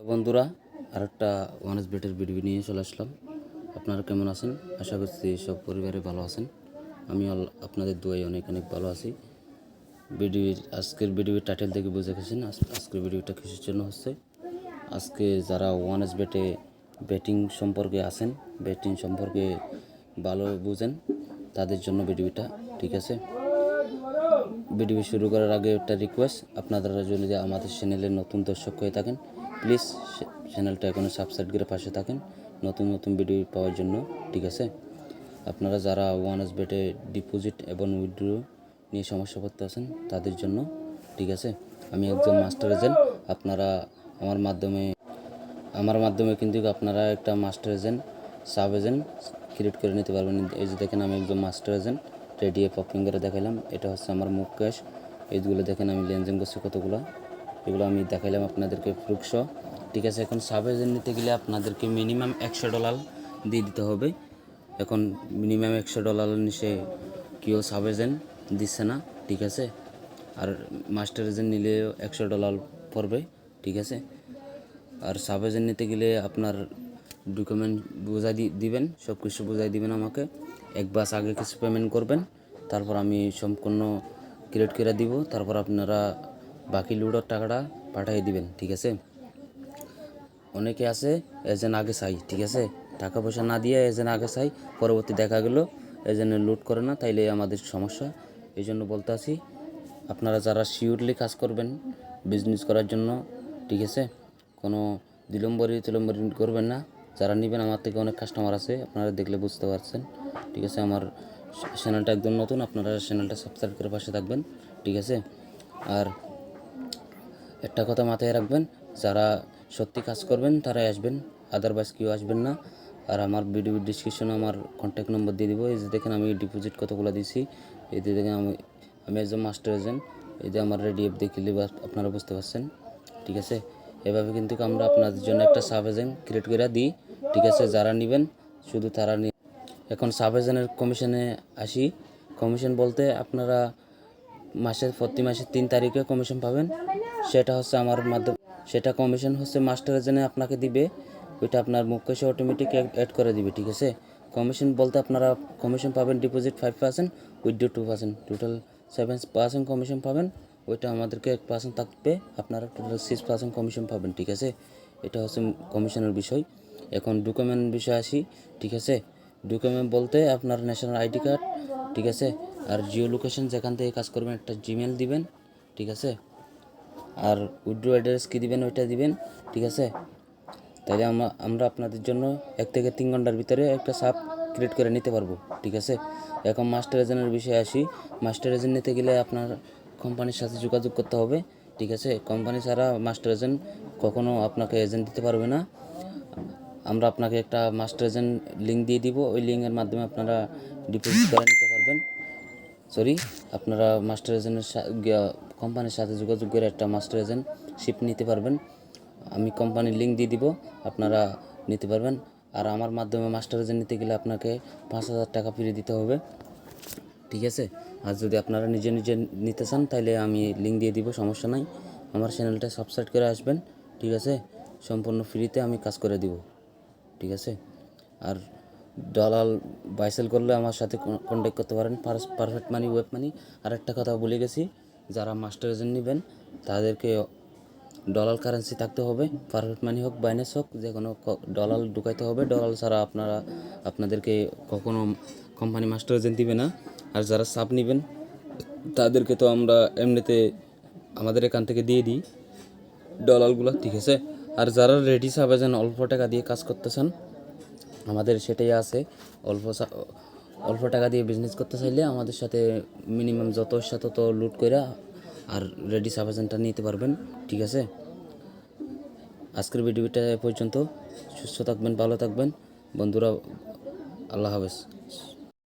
বন্ধুরা, আরেকটা ওয়ানেস বেটের ভিডিও নিয়ে চলে আসলাম। আপনারা কেমন আছেন? আশা করছি সব পরিবারে ভালো আছেন। আমি আপনাদের দোয়ায় অনেক ভালো আছি। আজকের ভিডিওর টাইটেল থেকে বুঝে গেছেন আজকের ভিডিওটা কিসের জন্য হচ্ছে। আজকে যারা ওয়ানেস বেটে ব্যাটিং সম্পর্কে আছেন, ব্যাটিং সম্পর্কে ভালো বুঝেন, তাদের জন্য ভিডিওটা, ঠিক আছে। ভিডিও শুরু করার আগে একটা রিকোয়েস্ট, আপনারা যদি আমাদের চ্যানেলের নতুন দর্শক হয়ে থাকেন, প্লিজ চ্যানেলটা এখনও সাবস্ক্রাইব করে পাশে থাকেন নতুন নতুন ভিডিও পাওয়ার জন্য, ঠিক আছে। আপনারা যারা ওয়ানেস বেটে ডিপোজিট এবং উইথড্র নিয়ে সমস্যা করতে আছেন তাদের জন্য, ঠিক আছে। আমি একজন মাস্টার এজেন্ট। আপনারা আমার মাধ্যমে কিন্তু আপনারা একটা master agent, sub agent create করে নিতে পারবেন। এই যে দেখেন, আমি একজন মাস্টার এজেন্ট রেডি পপিং করে দেখাইলাম। এটা হচ্ছে আমার মুখ ক্যাশ। এইগুলো দেখেন আমি লেনদেন করছি কতগুলো, এগুলো আমি দেখাইলাম আপনাদেরকে প্রুফ, ঠিক আছে। এখন সাব এজেন্ট নিতে গেলে আপনাদেরকে মিনিমাম $100 দিয়ে দিতে হবে। এখন মিনিমাম $100 নিচে কেউ সাব এজেন্ট দিচ্ছে না, ঠিক আছে। আর মাস্টার এজেন্ট নিলেও $100 পড়বে, ঠিক আছে। আর সাব এজেন্ট নিতে গেলে আপনার ডকুমেন্ট বোঝাই দিবেন, সব কিছু বোঝাই দিবেন আমাকে। এক মাস আগে কিছু পেমেন্ট করবেন, তারপর আমি সম্পূর্ণ ক্রিয়েট করে দিব। তারপর আপনারা বাকি লুডোর টাকাটা পাঠিয়ে দিবেন, ঠিক আছে। অনেকে আছে এজেন্ট আগে চাই, ঠিক আছে, টাকা পয়সা না দিয়ে এজেন্ট আগে চাই, পরবর্তী দেখা গেল এজেন্ট লুট করে না, তাইলে আমাদের সমস্যা। এই জন্য বলতে আছি, আপনারা যারা শিওরলি কাজ করবেন বিজনেস করার জন্য, ঠিক আছে, কোনো বিলম্বরি করবেন না। যারা নেবেন, আমার থেকে অনেক কাস্টমার আছে, আপনারা দেখলে বুঝতে পারছেন, ঠিক আছে। আমার চ্যানেলটা একদম নতুন, আপনারা চ্যানেলটা সাবস্ক্রাইব করে পাশে থাকবেন, ঠিক আছে। আর একটা কথা মাথায় রাখবেন, যারা সত্যি কাজ করবেন তারাই আসবেন, আদারওয়াইজ কেউ আসবেন না। আর আমার ভিডিও ডিসক্রিপশনে আমার কন্ট্যাক্ট নম্বর দিয়ে দিব। এই যে দেখেন আমি ডিপোজিট কতগুলো দিয়েছি, এই যে দেখেন আমি একজন মাস্টার এজেন্ট। এই যে আমার রেডি অ্যাপ দেখলে আপনারা বুঝতে পারছেন, ঠিক আছে। এভাবে কিন্তু আমরা আপনাদের জন্য একটা সাব এজেন্ট ক্রিয়েট করে দিই, ঠিক আছে। যারা নেবেন শুধু তারা এখন সাব এজেন্টের কমিশনে আসি। কমিশন বলতে আপনারা প্রতি মাসের 3 তারিখে কমিশন পাবেন। সেটা হচ্ছে আমার মাধ্যমে, সেটা কমিশন হচ্ছে মাস্টার এজেন্টে আপনাকে দিবে, ওইটা আপনার মুখ ক্যাশে অটোমেটিক অ্যাড করে দিবে, ঠিক আছে। কমিশন বলতে আপনারা কমিশন পাবেন ডিপোজিট 5%, উইথড্র 2%, টোটাল 7% কমিশন পাবেন। ওইটা আমাদেরকে 1% থাকবে, আপনারা টোটাল 6% কমিশন পাবেন, ঠিক আছে। এটা হচ্ছে কমিশনের বিষয়। এখন ডকুমেন্ট বিষয় আসি, ঠিক আছে। ডকুমেন্ট বলতে আপনার ন্যাশনাল আইডি কার্ড, ঠিক আছে। আর জিও লোকেশন যেখান থেকে কাজ করবেন একটা জিমেল দিবেন, ঠিক আছে। আর উইথড্র অ্যাড্রেস কী দিবেন ওইটা দিবেন, ঠিক আছে। তাহলে আমরা আপনাদের জন্য 1 থেকে 3 ঘন্টার ভিতরে একটা সাব ক্রিয়েট করে নিতে পারবো, ঠিক আছে। এখন মাস্টার এজেন্টের বিষয়ে আসি। মাস্টার এজেন্ট নিতে গেলে আপনার কোম্পানির সাথে যোগাযোগ করতে হবে, ঠিক আছে। কোম্পানি ছাড়া মাস্টার এজেন্ট কখনও আপনাকে এজেন্ট দিতে পারবে না। আমরা আপনাকে একটা মাস্টার এজেন্ট লিঙ্ক দিয়ে দিব, ওই লিঙ্কের মাধ্যমে আপনারা ডিপোজিট করে নিতে পারবেন। আপনারা মাস্টার এজেন্টের কোম্পানির সাথে যোগাযোগ করে একটা মাস্টার এজেন্টশিপ নিতে পারবেন। আমি কোম্পানির লিঙ্ক দিয়ে দিব, আপনারা নিতে পারবেন। আর আমার মাধ্যমে মাস্টার এজেন্ট নিতে গেলে আপনাকে 5,000 টাকা ফ্রি দিতে হবে, ঠিক আছে। আর যদি আপনারা নিজে নিতে চান তাহলে আমি লিঙ্ক দিয়ে দিব, সমস্যা নাই। আমার চ্যানেলটা সাবস্ক্রাইব করে আসবেন, ঠিক আছে। সম্পূর্ণ ফ্রিতে আমি কাজ করে দিব, ঠিক আছে। আর দালাল বাইসেল করলে আমার সাথে কন্ট্যাক্ট করতে পারেন, পারফেক্ট মানি, ওয়েব মানি। আর একটা কথা বলে গেছি, যারা মাস্টার এজেন্ট নেবেন তাদেরকে ডলার কারেন্সি থাকতে হবে, পারফেক্ট মানি হোক বাইন্যান্স হোক, যে কোনো ডলার ঢুকাইতে হবে। ডলার ছাড়া আপনাদেরকে কখনো কোম্পানি মাস্টার এজেন্ট দিবে না। আর যারা সাব নেবেন তাদেরকে তো আমরা এমনিতে আমাদের এখান থেকে দিয়ে দিই ডলারগুলো, ঠিক আছে। আর যারা রেডি সাব এজেন্ট অল্প টাকা দিয়ে কাজ করতে চান, আমাদের সেটাই আছে। অল্প টাকা দিয়ে বিজনেস করতে চাইলে আমাদের সাথে মিনিমাম যত ইচ্ছা তত লুট করে আর রেডি সাব এজেন্টটা নিতে পারবেন, ঠিক আছে। আজকের ভিডিওটা এ পর্যন্ত। সুস্থ থাকবেন, ভালো থাকবেন বন্ধুরা, আল্লাহ হাফেজ।